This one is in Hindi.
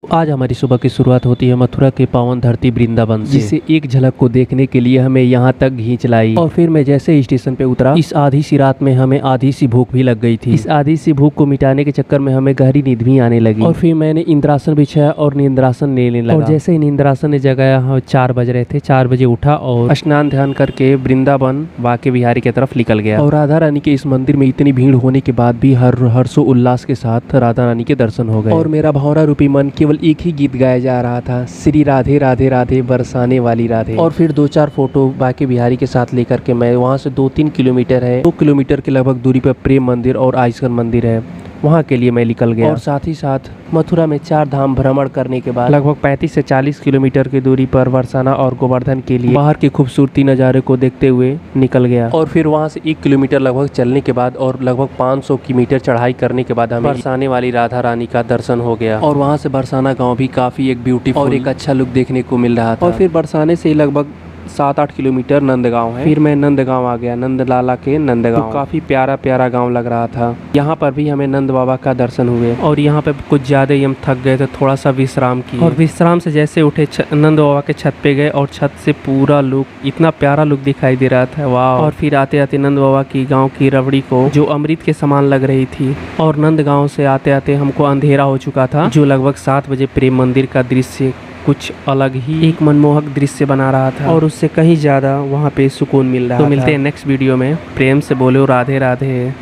आज हमारी सुबह की शुरुआत होती है मथुरा के पावन धरती वृंदावन से, जिसे एक झलक को देखने के लिए हमें यहाँ तक खींच लाई। और फिर मैं जैसे स्टेशन पे उतरा, इस आधी सी रात में हमें आधी सी भूख भी लग गई थी। इस आधी सी भूख को मिटाने के चक्कर में हमें गहरी नींद भी आने लगी। और फिर मैंने इंद्रासन बिछाया और नींद्रासन लेने लगा। और जैसे ही नींद्रासन ने जगाया, 4 बज रहे थे, 4 बजे उठा और स्नान ध्यान करके वृंदावन बाके बिहारी की तरफ निकल गया। और राधा रानी के इस मंदिर में इतनी भीड़ होने के बाद भी हर्षो उल्लास के साथ राधा रानी के दर्शन हो गए। और मेरा भौरा रूपी मन केवल एक ही गीत गाया जा रहा था, श्री राधे राधे राधे बरसाने वाली राधे। और फिर 2-4 फोटो बाके बिहारी के साथ लेकर के मैं वहाँ से 2-3 किलोमीटर है, 2 किलोमीटर के लगभग दूरी पर प्रेम मंदिर और आइसगन मंदिर है, वहाँ के लिए मैं निकल गया। और साथ ही साथ मथुरा में 4 धाम भ्रमण करने के बाद लगभग 35 से 40 किलोमीटर की दूरी पर बरसाना और गोवर्धन के लिए बाहर के खूबसूरती नज़ारे को देखते हुए निकल गया। और फिर वहाँ से 1 किलोमीटर लगभग चलने के बाद और लगभग 500 मीटर चढ़ाई करने के बाद हमें बरसाने वाली राधा रानी का दर्शन हो गया। और वहाँ से बरसाना गाँव भी काफ़ी एक ब्यूटीफुल और एक अच्छा लुक देखने को मिल रहा था। और फिर बरसाने से लगभग 7-8 किलोमीटर नंदगांव है। फिर मैं नंदगांव आ गया, नंदलाला के नंदगांव। तो काफी प्यारा प्यारा गांव लग रहा था। यहाँ पर भी हमें नंद बाबा का दर्शन हुए। और यहाँ पे कुछ ज्यादा ही हम थक गए तो थोड़ा सा विश्राम किए। और विश्राम से जैसे उठे नंद बाबा के छत पे गए और छत से पूरा लुक, इतना प्यारा लुक दिखाई दे रहा था, वाह। और फिर आते आते नंद बाबा की गाँव की रबड़ी को, जो अमृत के समान लग रही थी। और नंदगांव से आते आते हमको अंधेरा हो चुका था, जो लगभग 7 बजे प्रेम मंदिर का दृश्य कुछ अलग ही एक मनमोहक दृश्य बना रहा था। और उससे कहीं ज्यादा वहाँ पे सुकून मिल रहा था। तो मिलते हैं नेक्स्ट वीडियो में। प्रेम से बोलो राधे राधे।